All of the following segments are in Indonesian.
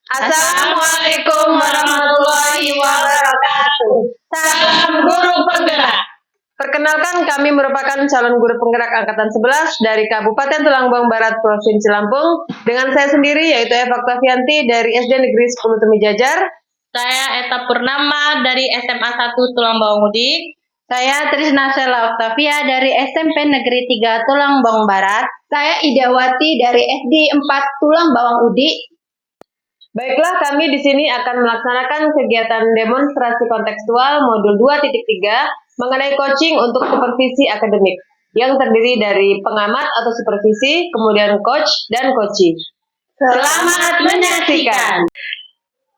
Assalamualaikum warahmatullahi wabarakatuh. Salam guru penggerak. Perkenalkan, kami merupakan calon guru penggerak angkatan 11 dari Kabupaten Tulang Bawang Barat, Provinsi Lampung. Dengan saya sendiri, yaitu Eva Oktavianti dari SD Negeri 10 Temijajar. Saya Eta Purnama dari SMA 1 Tulang Bawang Udi. Saya Trisna Sela Oktavia dari SMP Negeri 3 Tulang Bawang Barat. Saya Idawati dari SD 4 Tulang Bawang Udi. Baiklah, kami di sini akan melaksanakan kegiatan demonstrasi kontekstual modul 2.3 mengenai coaching untuk supervisi akademik yang terdiri dari pengamat atau supervisi, kemudian coach dan coachee. Selamat menyaksikan.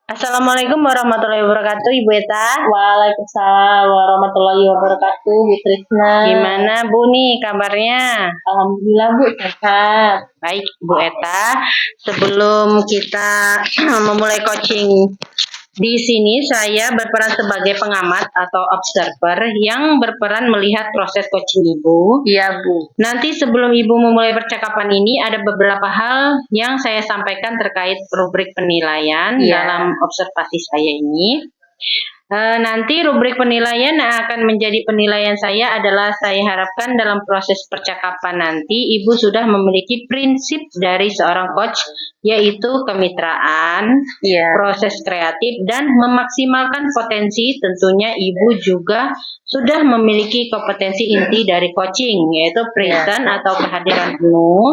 Assalamualaikum warahmatullahi wabarakatuh, Ibu Eta. Waalaikumsalam warahmatullahi wabarakatuh, Bu Trisna. Gimana Bu nih kabarnya? Alhamdulillah Bu, sehat. Baik Bu Eta, sebelum kita memulai coaching di sini, saya berperan sebagai pengamat atau observer yang berperan melihat proses coaching Ibu. Iya Bu. Nanti sebelum Ibu memulai percakapan ini, ada beberapa hal yang saya sampaikan terkait rubrik penilaian dalam observasi saya ini. Nanti rubrik penilaian yang akan menjadi penilaian saya adalah saya harapkan dalam proses percakapan nanti Ibu sudah memiliki prinsip dari seorang coach, yaitu kemitraan, proses kreatif, dan memaksimalkan potensi. Tentunya Ibu juga sudah memiliki kompetensi inti dari coaching, yaitu present atau kehadiran penuh,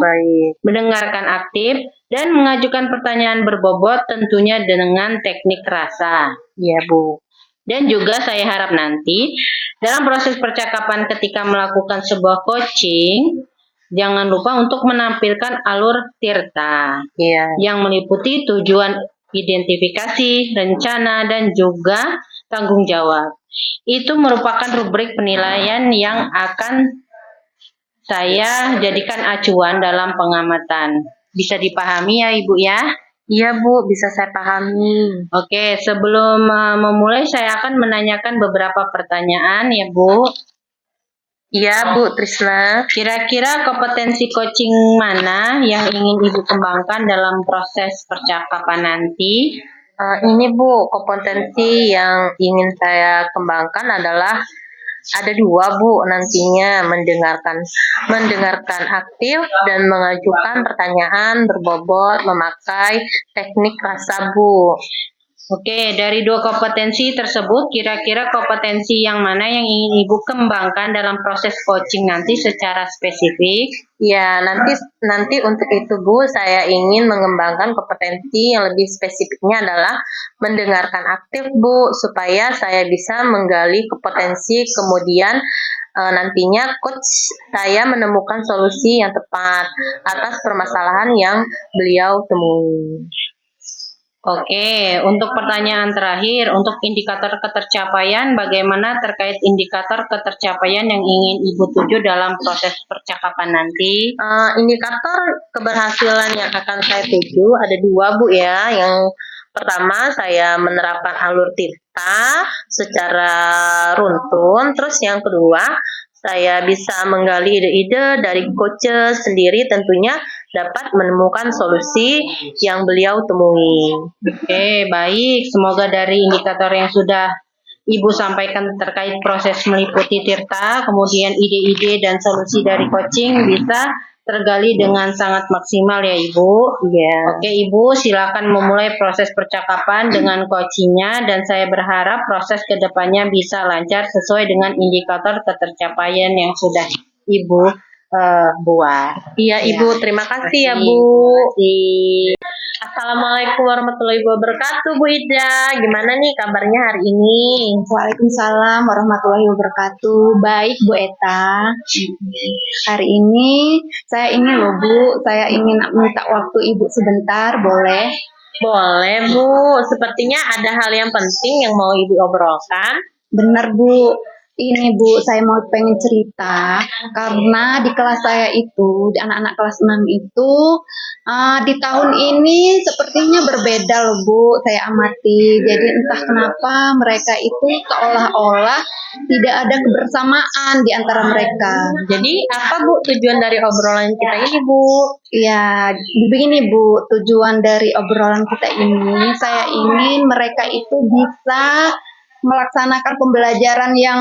mendengarkan aktif, dan mengajukan pertanyaan berbobot tentunya dengan teknik rasa. Iya Bu. Dan juga saya harap nanti dalam proses percakapan ketika melakukan sebuah coaching, jangan lupa untuk menampilkan alur tirta yang meliputi tujuan, identifikasi, rencana, dan juga tanggung jawab. Itu merupakan rubrik penilaian yang akan saya jadikan acuan dalam pengamatan. Bisa dipahami ya Ibu ya? Iya Bu, bisa saya pahami. Oke, sebelum memulai saya akan menanyakan beberapa pertanyaan ya Bu. Iya Bu Trisna. Kira-kira kompetensi coaching mana yang ingin Ibu kembangkan dalam proses percakapan nanti? Ini Bu, kompetensi yang ingin saya kembangkan adalah ada dua Bu, nantinya mendengarkan aktif dan mengajukan pertanyaan berbobot memakai teknik rasa Bu. Oke, dari dua kompetensi tersebut, kira-kira kompetensi yang mana yang ingin Ibu kembangkan dalam proses coaching nanti secara spesifik? Ya, nanti untuk itu Bu, saya ingin mengembangkan kompetensi yang lebih spesifiknya adalah mendengarkan aktif Bu, supaya saya bisa menggali kompetensi, kemudian nantinya coach saya menemukan solusi yang tepat atas permasalahan yang beliau temui. Oke, untuk pertanyaan terakhir, untuk indikator ketercapaian, bagaimana terkait indikator ketercapaian yang ingin Ibu tuju dalam proses percakapan nanti? Indikator keberhasilan yang akan saya tuju ada dua Bu ya. Yang pertama, saya menerapkan alur tirta secara runtun. Terus yang kedua, saya bisa menggali ide-ide dari coach sendiri, tentunya dapat menemukan solusi yang beliau temui. Oke, baik. Semoga dari indikator yang sudah Ibu sampaikan terkait proses meliputi tirta, kemudian ide-ide dan solusi dari coaching bisa tergali dengan sangat maksimal ya Ibu. Oke Ibu, silakan memulai proses percakapan dengan coachingnya, dan saya berharap proses kedepannya bisa lancar sesuai dengan indikator ketercapaian yang sudah Ibu buat. Iya Ibu, terima kasih ya Bu. Assalamualaikum warahmatullahi wabarakatuh Bu Ida. Gimana nih kabarnya hari ini? Waalaikumsalam warahmatullahi wabarakatuh. Baik Bu Eta. Hari ini saya ingin loh Bu, saya ingin minta waktu Ibu sebentar, boleh? Boleh Bu, sepertinya ada hal yang penting yang mau Ibu obrolkan. Benar Bu, Ini Bu, saya mau pengen cerita karena di kelas saya itu, di anak-anak kelas 6 itu di tahun ini sepertinya berbeda loh Bu, saya amati. Jadi entah kenapa mereka itu seolah-olah tidak ada kebersamaan di antara mereka. Jadi apa Bu tujuan dari obrolan kita ini Bu? Ya, begini Bu, tujuan dari obrolan kita ini, saya ingin mereka itu bisa melaksanakan pembelajaran yang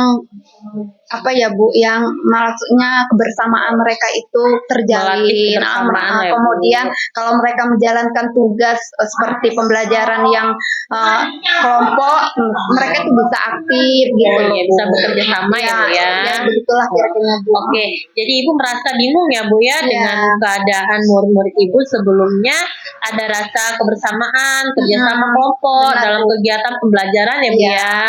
apa ya Bu, yang maksudnya kebersamaan mereka itu Melatih terjalin. kebersamaan ya, Bu. Kemudian kalau mereka menjalankan tugas seperti pembelajaran yang kelompok, mereka itu bisa aktif gitu. Ya, bisa bekerja sama ya Bu ya. Ya, begitulah kira-kira Bu. Oke, jadi Ibu merasa bingung ya Bu ya dengan keadaan murid-murid Ibu sebelumnya ada rasa kebersamaan, kerjasama kelompok benar, dalam Bu. kegiatan pembelajaran ya Bu Iya. ya.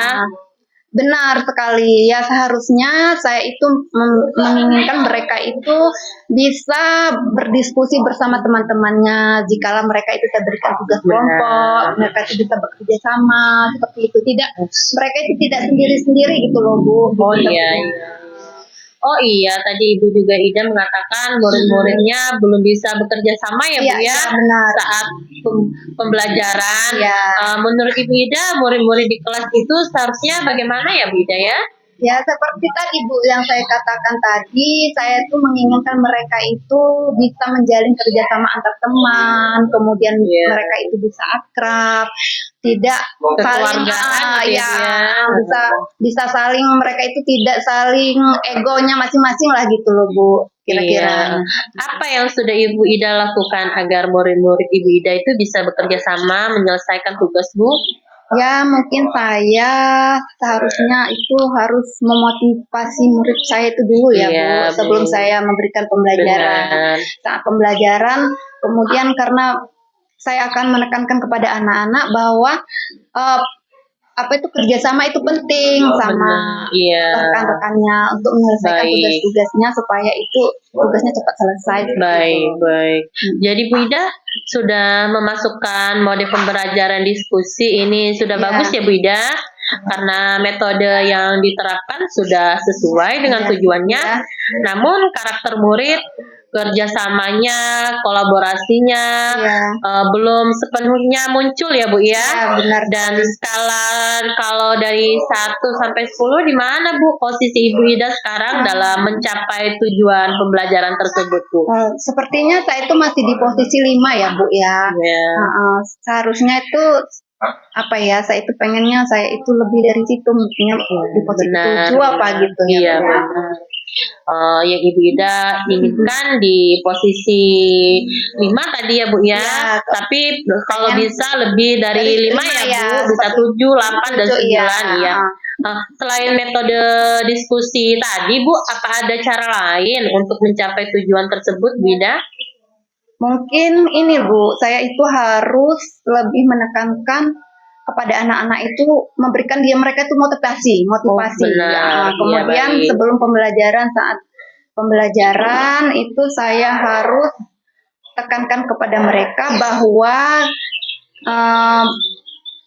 Benar sekali. Ya seharusnya saya itu menginginkan mereka itu bisa berdiskusi bersama teman-temannya. Jikalau mereka itu diberikan tugas kelompok, mereka itu bisa bekerja sama seperti itu. Tidak, mereka itu tidak sendiri-sendiri gitu loh Bu. Oh Gitu. iya. Oh iya, tadi Ibu juga Ida mengatakan murid-muridnya belum bisa bekerja sama ya Bu Iya, ya iya, benar. saat pembelajaran. Iya. Menurut Ibu Ida, murid-murid di kelas itu seharusnya bagaimana ya Bu Ida ya? Ya seperti tadi Bu yang saya katakan tadi, saya tuh menginginkan mereka itu bisa menjalin kerjasama antar teman, kemudian Iya. mereka itu bisa akrab, tidak saling Kekeluargaan gitu ya, ya. bisa saling, mereka itu tidak saling egonya masing-masing lah gitu loh Bu, kira-kira. Iya. Apa yang sudah Ibu Ida lakukan agar murid-murid Ibu Ida itu bisa bekerja sama menyelesaikan tugas Bu? Ya mungkin saya seharusnya itu harus memotivasi murid saya itu dulu ya Iya, Bu, sebelum Bu. saya memberikan pembelajaran. Benar. Saat pembelajaran, kemudian karena saya akan menekankan kepada anak-anak bahwa apa itu kerjasama itu penting sama Benar. Iya. rekan-rekannya untuk menyelesaikan Baik. tugas-tugasnya supaya itu tugasnya cepat selesai. Baik. Jadi Bu Ida sudah memasukkan mode pembelajaran diskusi ini sudah Ya. bagus ya Bu Ida? Karena metode yang diterapkan sudah sesuai dengan Ya. tujuannya. Ya. Namun karakter murid, kerjasamanya, kolaborasinya Ya. belum sepenuhnya muncul ya Bu ya. Ya, benar. Dan skala kalau dari 1 sampai 10 di mana Bu posisi Ibu Ida sekarang dalam mencapai tujuan pembelajaran tersebut Bu? Sepertinya saya itu masih di posisi 5 ya Bu ya. Ya. Seharusnya itu apa ya, saya itu pengennya saya itu lebih dari situ, mungkin di posisi Benar. 7 apa gitu ya. Iya, Bu. benar. Yang Ibu Ida inginkan di posisi 5 tadi ya Bu ya. Ya, Tapi kalau pengen bisa lebih dari 5 ya Bu, bisa 7, 8 dan 9 ya. Selain metode diskusi tadi Bu, apa ada cara lain untuk mencapai tujuan tersebut Bu Ida? Mungkin ini Bu, saya itu harus lebih menekankan kepada anak-anak itu, memberikan mereka itu motivasi. benar. Kemudian Iya, baik. sebelum pembelajaran, saat pembelajaran itu saya harus tekankan kepada mereka bahwa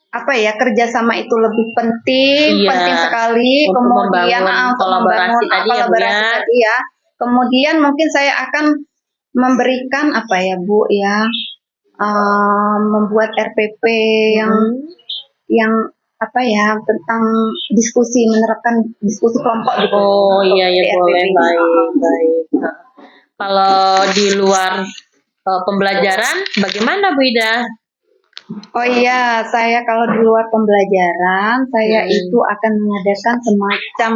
apa ya, kerjasama itu lebih penting, Iya, penting sekali. untuk Kemudian membangun untuk kolaborasi membangun tadi ya, Bu, kolaborasi ya. tadi ya. Kemudian mungkin saya akan memberikan apa ya Bu ya, membuat RPP yang apa ya, tentang diskusi, menerapkan diskusi kelompok gitu. Oh iya ya Di boleh, RPP. baik. Nah, kalau di luar pembelajaran bagaimana Bu Ida? Oh iya, saya kalau di luar pembelajaran, saya itu akan mengadakan semacam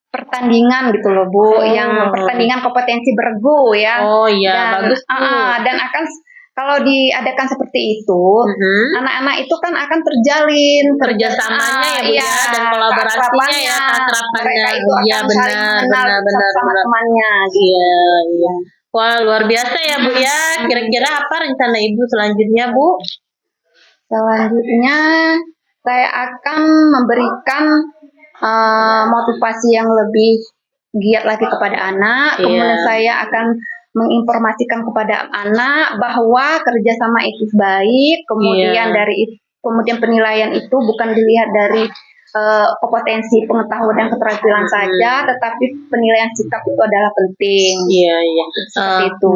pertandingan gitu loh Bu, yang pertandingan kompetensi bergu ya. Oh iya, Dan, bagus Bu. dan akan kalau diadakan seperti itu, anak-anak itu kan akan terjalin Kerjasamanya ya Bu ya, dan kolaborasinya ya, keakrabannya. Mereka itu Iya, akan saling mengenal sama temannya. Iya. Wah, luar biasa ya Bu ya. Kira-kira apa rencana Ibu selanjutnya Bu? Selanjutnya saya akan memberikan motivasi yang lebih giat lagi kepada anak. Iya. Kemudian saya akan menginformasikan kepada anak bahwa kerjasama itu baik. Kemudian Iya. kemudian penilaian itu bukan dilihat dari kompetensi, pengetahuan dan keterampilan saja, tetapi penilaian sikap itu adalah penting. Iya, iya. Seperti itu.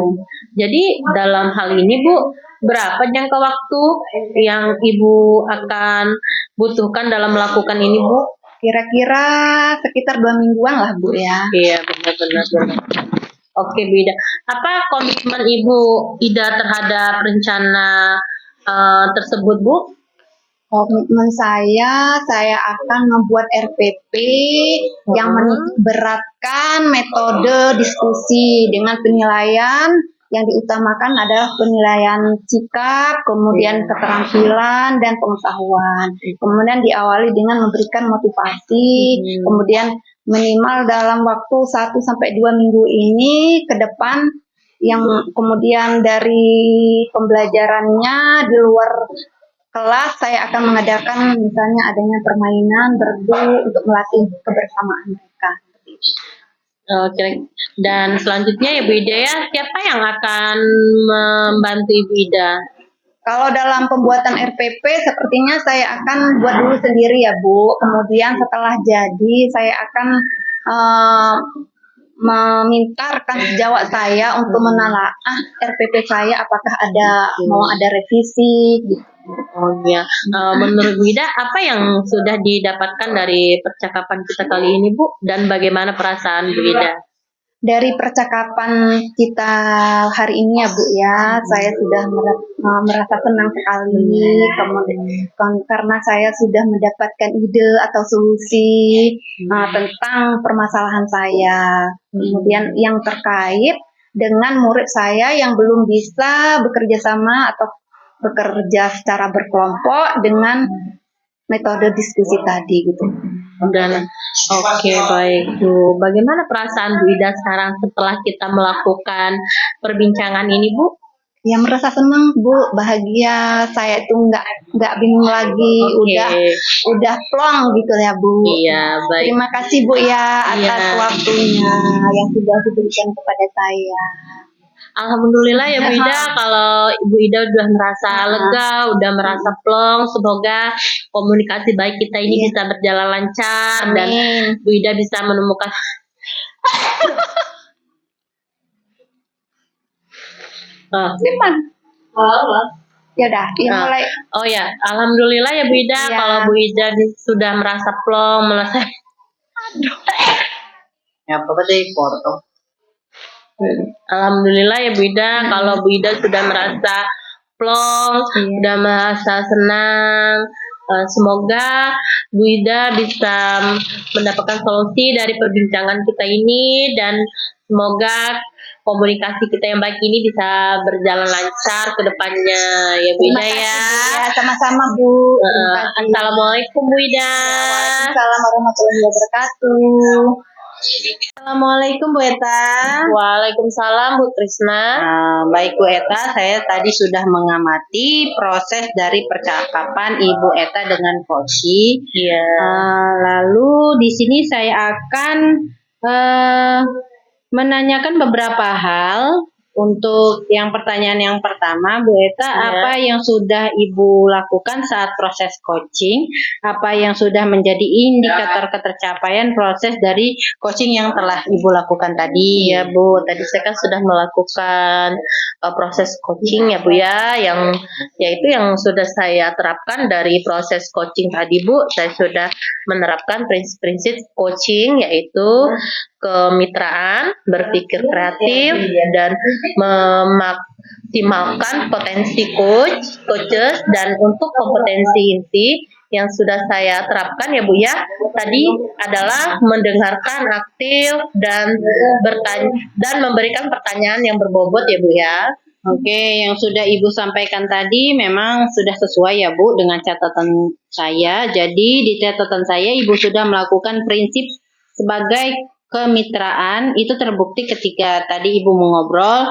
Jadi dalam hal ini Bu, berapa jangka waktu yang Ibu akan butuhkan dalam melakukan ini Bu? Kira-kira sekitar 2 mingguan lah Bu ya. Iya, benar-benar. Oke, Bu Ida. Apa komitmen Ibu Ida terhadap rencana tersebut Bu? Komitmen saya akan membuat RPP yang menitikberatkan metode diskusi dengan penilaian yang diutamakan adalah penilaian sikap, kemudian keterampilan dan pengetahuan. Kemudian diawali dengan memberikan motivasi, kemudian minimal dalam waktu 1 sampai 2 minggu ini ke depan yang kemudian dari pembelajarannya di luar kelas saya akan mengadakan misalnya adanya permainan bergu untuk melatih kebersamaan mereka. Oke. Dan selanjutnya ya Bu Ida ya, siapa yang akan membantu Ibu Ida? Kalau dalam pembuatan RPP sepertinya saya akan buat dulu sendiri ya Bu. Kemudian setelah jadi saya akan meminta rekan sejawat saya untuk menelaah RPP saya apakah mau ada revisi gitu. Oh ya, menurut Bu Ida apa yang sudah didapatkan dari percakapan kita kali ini Bu, dan bagaimana perasaan Bu Ida? Dari percakapan kita hari ini ya Bu ya, saya sudah merasa senang sekali, kemudian karena saya sudah mendapatkan ide atau solusi tentang permasalahan saya. Kemudian yang terkait dengan murid saya yang belum bisa bekerja sama atau bekerja secara berkelompok dengan metode diskusi tadi gitu. Dan oke, baik Bu. Bagaimana perasaan Bu Ida sekarang setelah kita melakukan perbincangan ini Bu? Ya merasa senang Bu, bahagia. Saya itu nggak bingung lagi, udah plong gitu ya Bu. Iya, baik. Terima kasih Bu ya atas waktunya yang sudah diberikan kepada saya. Alhamdulillah ya Bu Ida, kalau Ibu Ida udah merasa lega, udah merasa plong, semoga komunikasi baik kita ini bisa berjalan lancar. Amin. Dan Bu Ida bisa menemukan Ya udah, mulai. Oh ya, alhamdulillah ya Bu Ida, kalau Bu Ida sudah merasa plong, merasa ya apa tadi potong. Alhamdulillah ya Bu Ida, kalau Bu Ida sudah merasa plong, sudah merasa senang. Semoga Bu Ida bisa mendapatkan solusi dari perbincangan kita ini, dan semoga komunikasi kita yang baik ini bisa berjalan lancar ke depannya ya Bu Ida ya. Sama-sama Bu. Assalamualaikum Bu Ida. Waalaikumsalam warahmatullahi wabarakatuh. Assalamualaikum Bu Eta. Waalaikumsalam Bu Trisna. Baik Bu Eta, saya tadi sudah mengamati proses dari percakapan Ibu Eta dengan Koci. Iya. Lalu di sini saya akan menanyakan beberapa hal. Untuk yang pertanyaan yang pertama, Bu Eta, apa yang sudah Ibu lakukan saat proses coaching? Apa yang sudah menjadi indikator ketercapaian proses dari coaching yang telah Ibu lakukan tadi? Ya Bu, tadi saya kan sudah melakukan proses coaching ya Bu ya, yaitu yang sudah saya terapkan dari proses coaching tadi Bu. Saya sudah menerapkan prinsip-prinsip coaching, yaitu kemitraan, berpikir kreatif, dan memaksimalkan potensi coaches, dan untuk kompetensi inti yang sudah saya terapkan ya Bu ya, tadi adalah mendengarkan aktif dan memberikan pertanyaan yang berbobot ya Bu ya. Oke, yang sudah Ibu sampaikan tadi memang sudah sesuai ya Bu dengan catatan saya. Jadi di catatan saya Ibu sudah melakukan prinsip sebagai kemitraan, itu terbukti ketika tadi Ibu mengobrol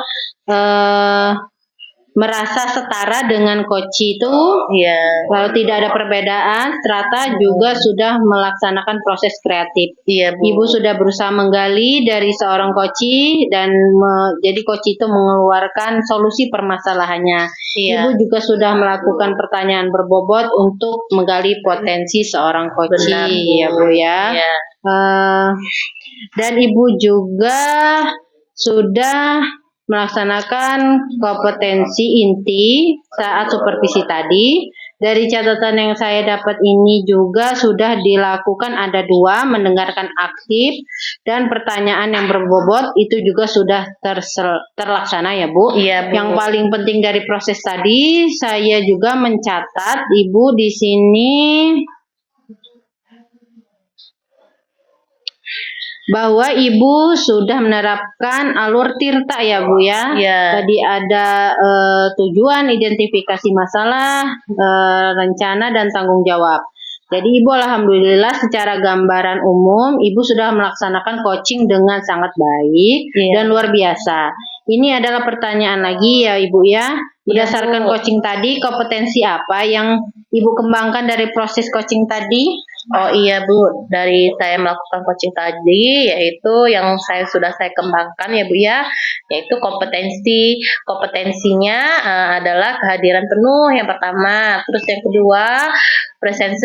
merasa setara dengan koci itu. Iya. Kalau tidak ada perbedaan, Strata juga sudah melaksanakan proses kreatif. Iya, Bu. Ibu sudah berusaha menggali dari seorang koci dan jadi koci itu mengeluarkan solusi permasalahannya. Iya. Ibu juga sudah melakukan pertanyaan berbobot untuk menggali potensi seorang koci. Benar, Bu. Ya, Bu ya. Iya. Dan Ibu juga sudah melaksanakan kompetensi inti saat supervisi tadi. Dari catatan yang saya dapat ini juga sudah dilakukan ada 2, mendengarkan aktif dan pertanyaan yang berbobot itu juga sudah terlaksana ya Bu. Iya, Bu. Yang paling penting dari proses tadi saya juga mencatat Ibu di sini bahwa Ibu sudah menerapkan alur Tirta ya Bu ya. Iya. Tadi ada tujuan, identifikasi masalah, rencana dan tanggung jawab. Jadi Ibu alhamdulillah secara gambaran umum Ibu sudah melaksanakan coaching dengan sangat baik dan luar biasa. Ini adalah pertanyaan lagi ya Ibu ya. Berdasarkan coaching tadi, kompetensi apa yang Ibu kembangkan dari proses coaching tadi? Oh iya Bu, dari saya melakukan coaching tadi, yaitu yang sudah saya kembangkan ya Bu ya, yaitu kompetensinya adalah kehadiran penuh yang pertama, terus yang kedua presence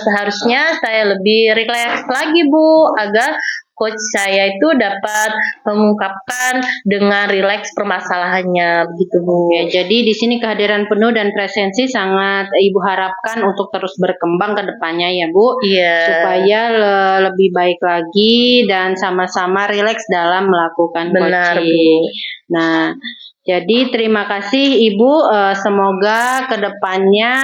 seharusnya saya lebih rileks lagi Bu, agar coach saya itu dapat mengungkapkan dengan rileks permasalahannya begitu Bu. Ya, jadi di sini kehadiran penuh dan presensi sangat Ibu harapkan untuk terus berkembang ke depannya ya Bu. Iya. Supaya lebih baik lagi dan sama-sama rileks dalam melakukan Benar, coaching. Bu. Nah, jadi terima kasih Ibu. Semoga ke depannya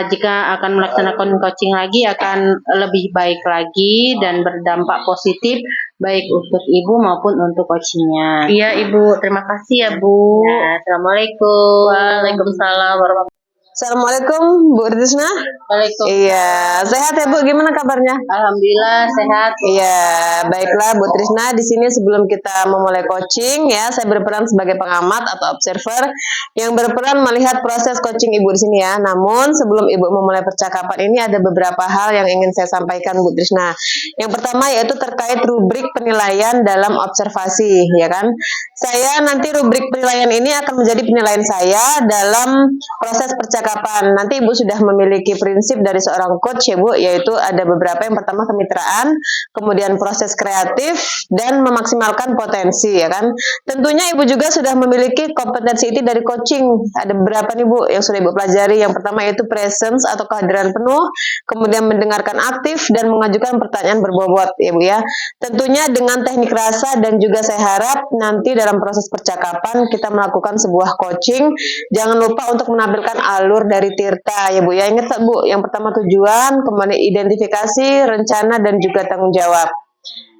jika akan melaksanakan coaching lagi akan lebih baik lagi dan berdampak positif baik untuk Ibu maupun untuk coachingnya. Iya Ibu, terima kasih ya Bu. Ya, Assalamualaikum. Waalaikumsalam warahmatullahi. Assalamualaikum Bu Trisna. Waalaikumsalam. Iya, sehat ya Bu? Gimana kabarnya? Alhamdulillah sehat. Iya, baiklah Bu Trisna. Di sini sebelum kita memulai coaching ya, saya berperan sebagai pengamat atau observer yang berperan melihat proses coaching Ibu di sini ya. Namun sebelum Ibu memulai percakapan ini ada beberapa hal yang ingin saya sampaikan Bu Trisna. Yang pertama yaitu terkait rubrik penilaian dalam observasi, ya kan? Saya nanti rubrik penilaian ini akan menjadi penilaian saya dalam proses percakapan. Nanti Ibu sudah memiliki prinsip dari seorang coach ya Bu, yaitu ada beberapa. Yang pertama kemitraan, kemudian proses kreatif, dan memaksimalkan potensi ya kan. Tentunya Ibu juga sudah memiliki kompetensi itu dari coaching. Ada beberapa nih Bu yang sudah Ibu pelajari. Yang pertama yaitu presence atau kehadiran penuh, kemudian mendengarkan aktif dan mengajukan pertanyaan berbobot ya Bu ya. Tentunya dengan teknik rasa dan juga saya harap nanti dalam proses percakapan kita melakukan sebuah coaching. Jangan lupa untuk menampilkan alur dari Tirta ya Bu ya. Ingat Bu, yang pertama tujuan, kemudian identifikasi, rencana dan juga tanggung jawab.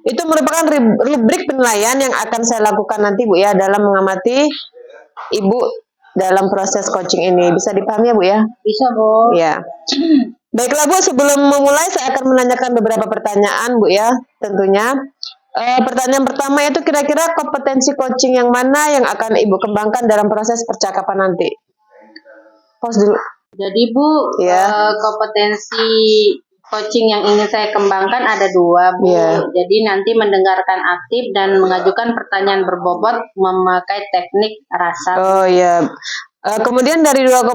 Itu merupakan rubrik penilaian yang akan saya lakukan nanti Bu ya dalam mengamati Ibu dalam proses coaching ini. Bisa dipahami ya Bu ya? Bisa Bu. Ya. Baiklah Bu, sebelum memulai saya akan menanyakan beberapa pertanyaan Bu ya, tentunya. Pertanyaan pertama itu kira-kira kompetensi coaching yang mana yang akan Ibu kembangkan dalam proses percakapan nanti? Pause dulu. Jadi Bu, Ya. kompetensi coaching yang ingin saya kembangkan ada 2 Bu. Ya. Jadi nanti mendengarkan aktif dan mengajukan pertanyaan berbobot memakai teknik rasa. Oh ya. Kemudian dari 2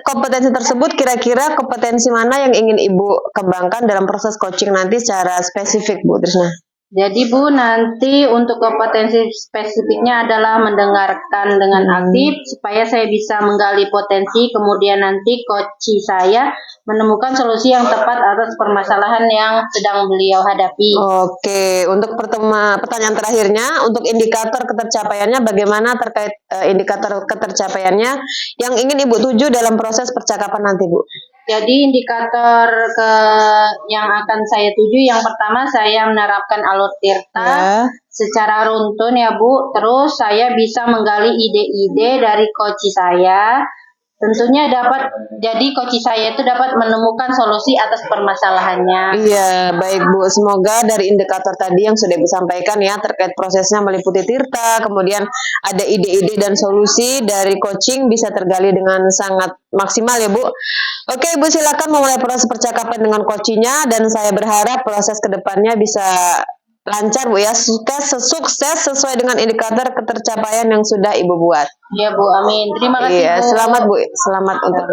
kompetensi tersebut, kira-kira kompetensi mana yang ingin Ibu kembangkan dalam proses coaching nanti secara spesifik Bu Trisna? Jadi Bu, nanti untuk kompetensi spesifiknya adalah mendengarkan dengan aktif supaya saya bisa menggali potensi, kemudian nanti coach saya menemukan solusi yang tepat atas permasalahan yang sedang beliau hadapi. Oke, untuk pertanyaan terakhirnya, untuk indikator ketercapaiannya bagaimana terkait indikator ketercapaiannya yang ingin Ibu tuju dalam proses percakapan nanti Bu? Jadi indikator yang akan saya tuju, yang pertama saya menerapkan alur Tirta secara runtun ya Bu. Terus saya bisa menggali ide-ide dari coach saya. tentunya dapat, jadi coach saya itu dapat menemukan solusi atas permasalahannya. Iya, baik Bu. Semoga dari indikator tadi yang sudah Ibu sampaikan ya terkait prosesnya meliputi Tirta, kemudian ada ide-ide dan solusi dari coaching bisa tergali dengan sangat maksimal ya Bu. Oke Ibu, silakan memulai proses percakapan dengan coachnya dan saya berharap proses kedepannya bisa lancar Bu ya, sukses sesuai dengan indikator ketercapaian yang sudah Ibu buat. Iya Bu, amin. Terima kasih Iya, Bu. selamat Bu, selamat untuk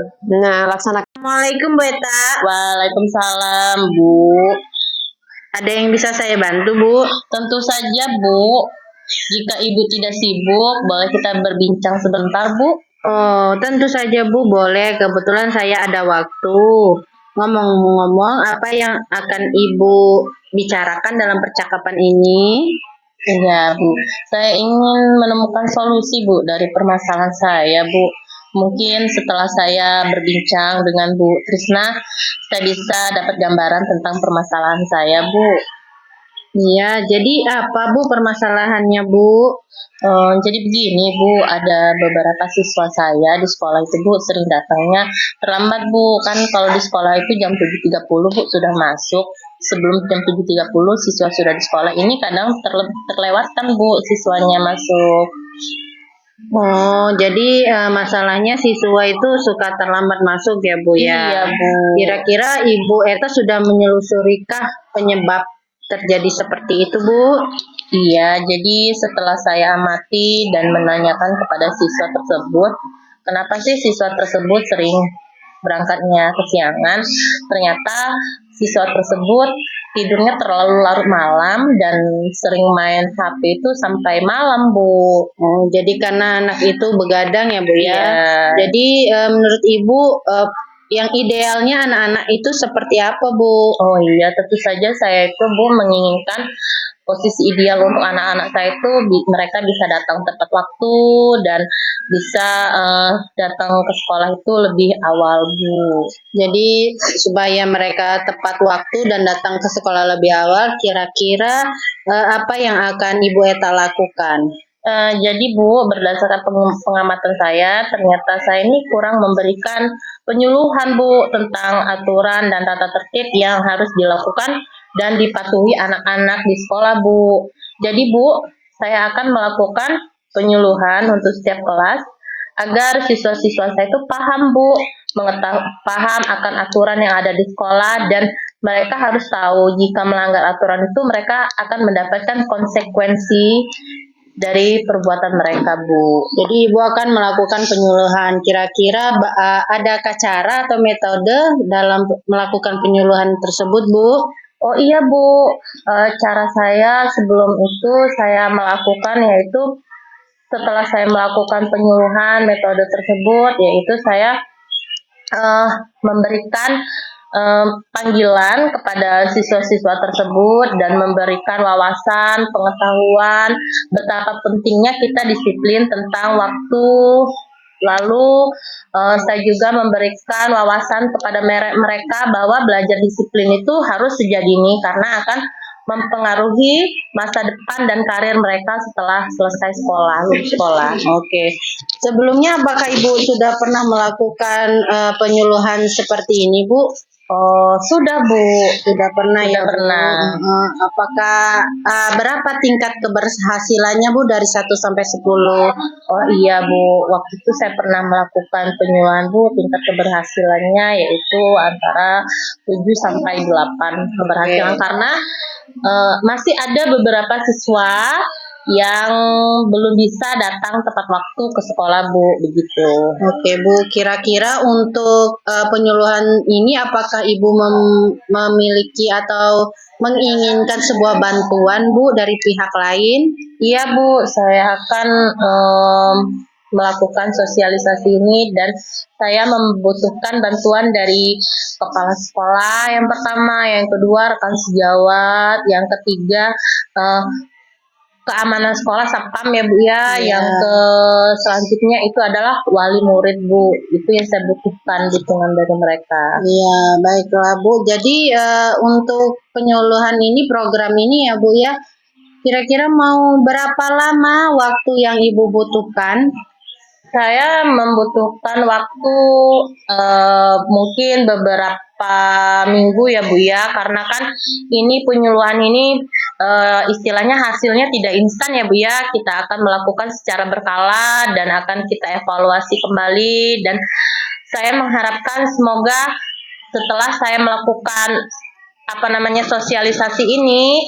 laksanakan. Assalamualaikum Bu Eta. Waalaikumsalam Bu. Ada yang bisa saya bantu Bu? Tentu saja Bu. Jika Ibu tidak sibuk, boleh kita berbincang sebentar Bu? Oh, tentu saja Bu, boleh. Kebetulan saya ada waktu. Ngomong-ngomong, apa yang akan Ibu bicarakan dalam percakapan ini? Iya Bu, saya ingin menemukan solusi Bu dari permasalahan saya Bu. Mungkin setelah saya berbincang dengan Bu Trisna, saya bisa dapat gambaran tentang permasalahan saya Bu. Iya, jadi apa Bu permasalahannya Bu? Jadi begini Bu, ada beberapa siswa saya di sekolah itu Bu sering datangnya terlambat Bu. Kan kalau di sekolah itu jam 7.30 Bu sudah masuk. Sebelum jam 7.30 siswa sudah di sekolah. Ini kadang terlewatkan Bu siswanya masuk. Oh, jadi masalahnya siswa itu suka terlambat masuk ya Bu ya? Iya Bu. Kira-kira Ibu Eta sudah menyelusurikah penyebab terjadi seperti itu Bu? Iya, jadi setelah saya amati dan menanyakan kepada siswa tersebut, kenapa sih siswa tersebut sering berangkatnya kesiangan, ternyata siswa tersebut tidurnya terlalu larut malam dan sering main HP itu sampai malam Bu. Oh, jadi karena anak itu begadang ya Bu ya? Iya. Jadi menurut Ibu yang idealnya anak-anak itu seperti apa Bu? Oh iya, tentu saja saya itu Bu menginginkan posisi ideal untuk anak-anak saya itu mereka bisa datang tepat waktu dan bisa datang ke sekolah itu lebih awal Bu. Jadi supaya mereka tepat waktu dan datang ke sekolah lebih awal, kira-kira apa yang akan Ibu Eta lakukan? Jadi Bu, berdasarkan pengamatan saya, ternyata saya ini kurang memberikan penyuluhan Bu tentang aturan dan tata tertib yang harus dilakukan dan dipatuhi anak-anak di sekolah Bu. Jadi Bu, saya akan melakukan penyuluhan untuk setiap kelas agar siswa-siswa saya itu paham Bu, paham akan aturan yang ada di sekolah dan mereka harus tahu jika melanggar aturan itu mereka akan mendapatkan konsekuensi dari perbuatan mereka Bu. Jadi Ibu akan melakukan penyuluhan. Kira-kira adakah cara atau metode dalam melakukan penyuluhan tersebut Bu? Oh iya Bu, cara saya sebelum itu saya melakukan yaitu setelah saya melakukan penyuluhan metode tersebut yaitu saya memberikan panggilan kepada siswa-siswa tersebut dan memberikan wawasan, pengetahuan betapa pentingnya kita disiplin tentang waktu. Lalu saya juga memberikan wawasan kepada mereka bahwa belajar disiplin itu harus sejak dini karena akan mempengaruhi masa depan dan karir mereka setelah selesai sekolah. Oke. Sebelumnya apakah Ibu sudah pernah melakukan penyuluhan seperti ini Bu? Oh, sudah Bu. Sudah pernah Sudah ya Bu? pernah. Apakah berapa tingkat keberhasilannya Bu dari 1 sampai 10? Oh iya Bu, waktu itu saya pernah melakukan penyuluhan Bu, tingkat keberhasilannya yaitu antara 7 sampai 8 keberhasilan karena masih ada beberapa siswa yang belum bisa datang tepat waktu ke sekolah Bu, begitu. Oke Bu, kira-kira untuk penyuluhan ini apakah Ibu memiliki atau menginginkan sebuah bantuan Bu dari pihak lain? Iya Bu, saya akan melakukan sosialisasi ini dan saya membutuhkan bantuan dari kepala sekolah yang pertama, yang kedua rekan sejawat, yang ketiga keamanan sekolah Satpam ya Bu ya. Iya. Yang selanjutnya itu adalah wali murid Bu. Itu yang saya butuhkan dukungan dari mereka. Iya, baiklah Bu. Jadi untuk penyuluhan ini, program ini ya Bu ya, kira-kira mau berapa lama waktu yang Ibu butuhkan? Saya membutuhkan waktu mungkin beberapa minggu ya Bu ya, karena kan ini penyuluhan ini istilahnya hasilnya tidak instan ya Bu ya. Kita akan melakukan secara berkala dan akan kita evaluasi kembali, dan saya mengharapkan semoga setelah saya melakukan sosialisasi ini,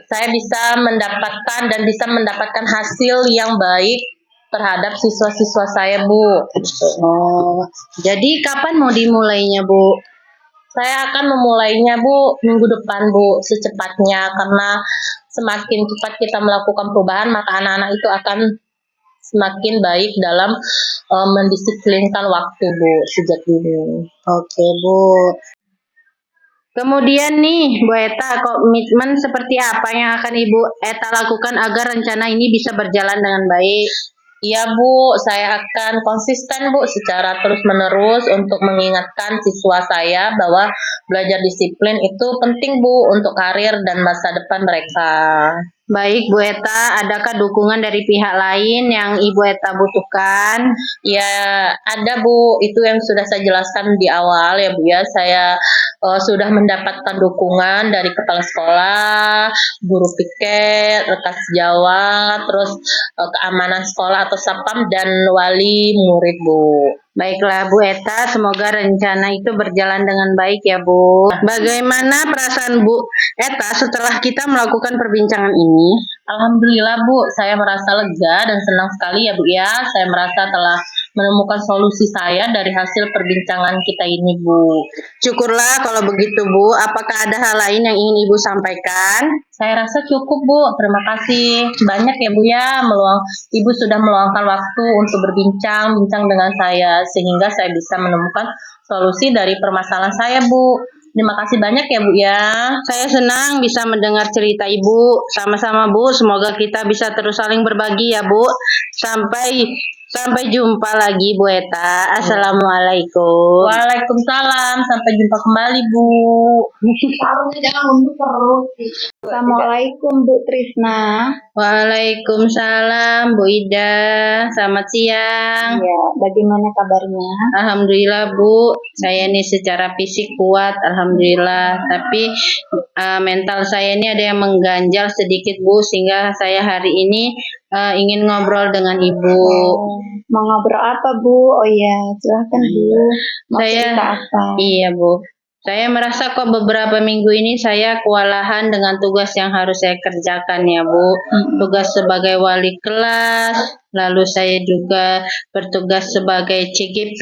saya bisa mendapatkan hasil yang baik terhadap siswa-siswa saya, Bu. Oh, jadi kapan mau dimulainya, Bu? Saya akan memulainya, Bu, minggu depan, Bu, secepatnya, karena semakin cepat kita melakukan perubahan, maka anak-anak itu akan semakin baik dalam mendisiplinkan waktu, Bu, sejak dini. Oke, Bu. Kemudian nih, Bu Eta, komitmen seperti apa yang akan Ibu Eta lakukan agar rencana ini bisa berjalan dengan baik? Iya Bu, saya akan konsisten Bu secara terus-menerus untuk mengingatkan siswa saya bahwa belajar disiplin itu penting Bu untuk karir dan masa depan mereka. Baik Bu Eta, adakah dukungan dari pihak lain yang Ibu Eta butuhkan? Ya ada Bu, itu yang sudah saya jelaskan di awal ya Bu ya. Saya sudah mendapatkan dukungan dari kepala sekolah, guru piket, rekas sejawat, terus keamanan sekolah atau satpam, dan wali murid Bu. Baiklah Bu Eta, semoga rencana itu berjalan dengan baik ya Bu. Bagaimana perasaan Bu Eta setelah kita melakukan perbincangan ini? Alhamdulillah Bu, saya merasa lega dan senang sekali ya Bu ya. Saya merasa telah menemukan solusi saya dari hasil perbincangan kita ini Bu. Syukurlah kalau begitu Bu. Apakah ada hal lain yang ingin Ibu sampaikan? Saya rasa cukup Bu, terima kasih banyak ya Bu ya. Ibu sudah meluangkan waktu untuk bincang dengan saya, sehingga saya bisa menemukan solusi dari permasalahan saya Bu. Terima kasih banyak ya Bu ya. Saya senang bisa mendengar cerita Ibu. Sama-sama Bu, semoga kita bisa terus saling berbagi ya Bu. Sampai jumpa lagi Bu Eta. Assalamualaikum. Waalaikumsalam, sampai jumpa kembali Bu. Jangan nunduk terus. Assalamualaikum Bu Trisna. Waalaikumsalam Bu Ida. Selamat siang. Ya, bagaimana kabarnya? Alhamdulillah Bu, saya ini secara fisik kuat, alhamdulillah. Tapi mental saya ini ada yang mengganjal sedikit Bu, sehingga saya hari ini ingin ngobrol dengan Ibu. Mau ngobrol apa Bu? Oh ya, silahkan Bu. Mau cerita apa? Iya Bu. Saya merasa kok beberapa minggu ini saya kewalahan dengan tugas yang harus saya kerjakan ya Bu. Tugas sebagai wali kelas, lalu saya juga bertugas sebagai CGP,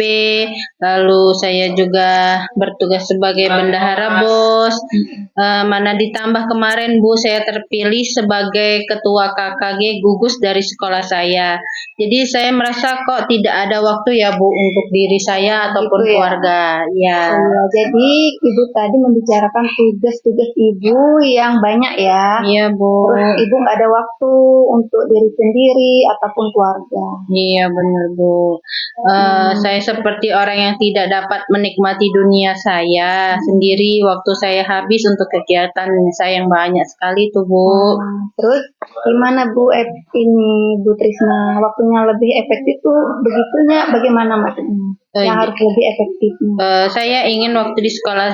lalu saya juga bertugas sebagai bendahara BOS. Mana ditambah kemarin Bu, saya terpilih sebagai ketua KKG gugus dari sekolah saya. Jadi saya merasa kok tidak ada waktu ya Bu untuk diri saya ataupun Gitu ya? keluarga. Ya. Iya, jadi Ibu tadi membicarakan tugas-tugas Ibu yang banyak ya. Iya Bu. Terus Ibu nggak ada waktu untuk diri sendiri ataupun keluarga. Iya benar Bu. Saya seperti orang yang tidak dapat menikmati dunia saya sendiri. Waktu saya habis untuk kegiatan saya yang banyak sekali tuh Bu. Terus gimana Bu ini Bu Trisna, waktunya lebih efektif tuh begitunya bagaimana maksudnya? Yang harus lebih efektifnya. Saya ingin waktu di sekolah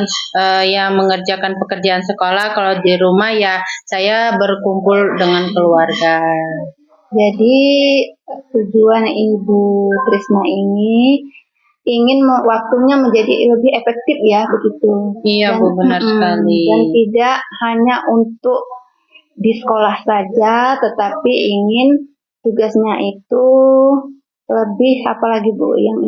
yang mengerjakan pekerjaan sekolah, kalau di rumah ya saya berkumpul dengan keluarga. Jadi tujuan Ibu Trisna ini ingin waktunya menjadi lebih efektif ya begitu. Iya Bu, benar sekali. Dan tidak hanya untuk di sekolah saja, tetapi ingin tugasnya itu lebih apalagi Bu yang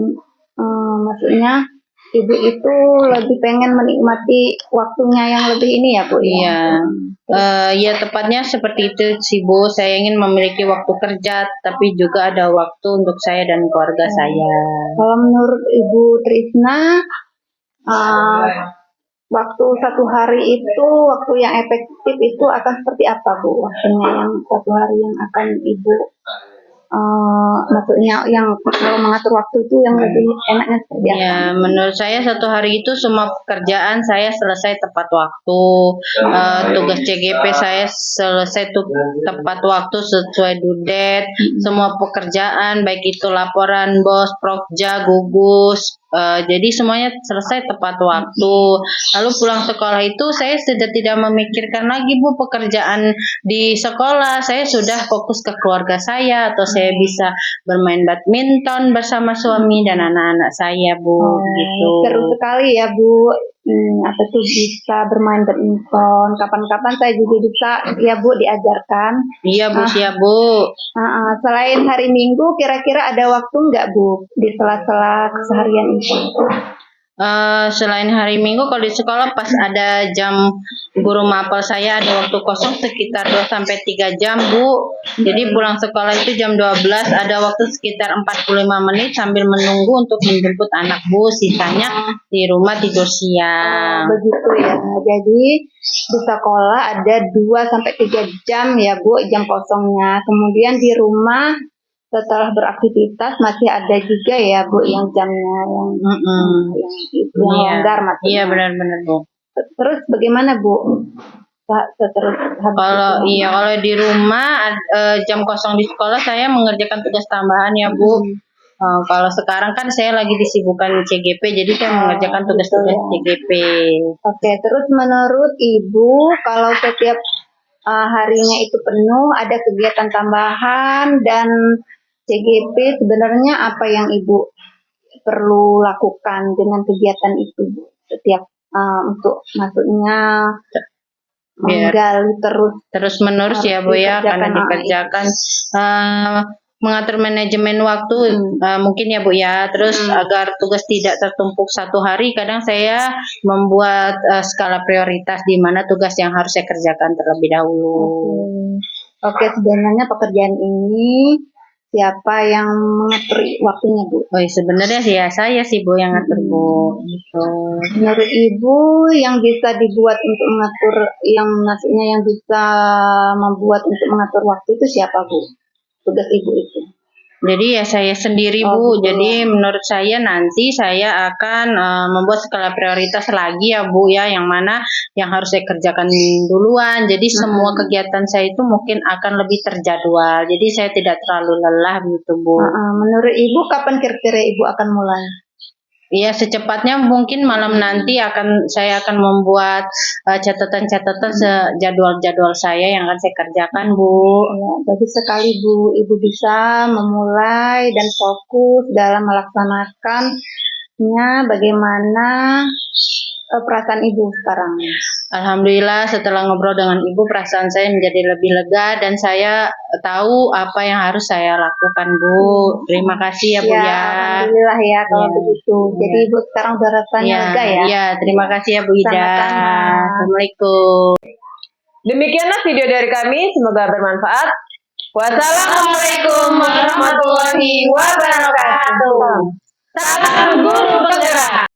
maksudnya Ibu itu lebih pengen menikmati waktunya yang lebih ini ya Bu ya. Iya. Ya tepatnya seperti itu sih Bu. Saya ingin memiliki waktu kerja, tapi juga ada waktu untuk saya dan keluarga saya. Kalau menurut Ibu Trisna, waktu satu hari itu, waktu yang efektif itu akan seperti apa Bu? Waktunya yang satu hari yang akan Ibu maksudnya yang kalau mengatur waktu itu yang lebih enaknya seperti apa? Ya, menurut saya satu hari itu semua pekerjaan saya selesai tepat waktu. Tugas CGP saya selesai tepat waktu sesuai due date. Semua pekerjaan baik itu laporan bos, prokja, gugus, jadi semuanya selesai tepat waktu. Lalu pulang sekolah itu saya sudah tidak memikirkan lagi Bu pekerjaan di sekolah. Saya sudah fokus ke keluarga saya atau saya bisa bermain badminton bersama suami dan anak-anak saya Bu. Gitu. Seru sekali ya Bu. Apa tuh bisa bermain badminton. Kapan-kapan saya juga bisa ya Bu diajarkan. Iya Bu, siap Bu. Selain hari Minggu, kira-kira ada waktu nggak Bu di sela-sela keseharian itu? Selain hari Minggu kalau di sekolah pas ada jam guru mapel saya ada waktu kosong sekitar 2-3 jam Bu. Jadi pulang sekolah itu jam 12 ada waktu sekitar 45 menit sambil menunggu untuk menjemput anak Bu. Sisanya di rumah tidur siang. Begitu ya. Jadi di sekolah ada 2-3 jam ya Bu jam kosongnya. Kemudian di rumah setelah beraktivitas masih ada juga ya Bu yang jamnya yang longgar maksudnya. Iya benar-benar Bu. Terus bagaimana Bu? Kalau di rumah jam kosong di sekolah saya mengerjakan tugas tambahan ya Bu. Kalau sekarang kan saya lagi disibukkan CGP jadi saya mengerjakan tugas-tugas CGP. Oke, terus menurut Ibu kalau setiap harinya itu penuh ada kegiatan tambahan dan CGP sebenarnya apa yang Ibu perlu lakukan dengan kegiatan itu Bu? Setiap untuk maksudnya menggali terus menerus ya Bu ya karena dikerjakan mengatur manajemen waktu mungkin ya Bu ya. Terus agar tugas tidak tertumpuk satu hari kadang saya membuat skala prioritas di mana tugas yang harus saya kerjakan terlebih dahulu. Oke, sebenarnya pekerjaan ini siapa yang mengatur waktunya Bu? Sebenarnya saya sih Bu yang ngatur Bu. Gitu. Menurut Ibu yang bisa dibuat untuk mengatur, yang maksudnya yang bisa membuat untuk mengatur waktu itu siapa Bu? Tugas Ibu itu? Jadi ya saya sendiri Bu. Jadi menurut saya nanti saya akan membuat skala prioritas lagi ya Bu ya, yang mana yang harus saya kerjakan duluan. Jadi semua kegiatan saya itu mungkin akan lebih terjadwal. Jadi saya tidak terlalu lelah gitu Bu. Menurut Ibu kapan kira-kira Ibu akan mulai? Iya secepatnya mungkin malam nanti saya akan membuat catatan-catatan jadwal-jadwal saya yang akan saya kerjakan Bu. Ya, bagus sekali Bu, Ibu bisa memulai dan fokus dalam melaksanakannya. Bagaimana perasaan Ibu sekarang? Alhamdulillah setelah ngobrol dengan Ibu perasaan saya menjadi lebih lega dan saya tahu apa yang harus saya lakukan Bu. Terima kasih ya Bu ya. Alhamdulillah ya kalau begitu. Jadi Ibu sekarang udah rasanya lega ya. Iya, terima kasih ya Bu Ida. Sama-sama. Assalamualaikum. Demikianlah video dari kami, semoga bermanfaat. Wassalamualaikum warahmatullahi wabarakatuh. Salam guru penggerak.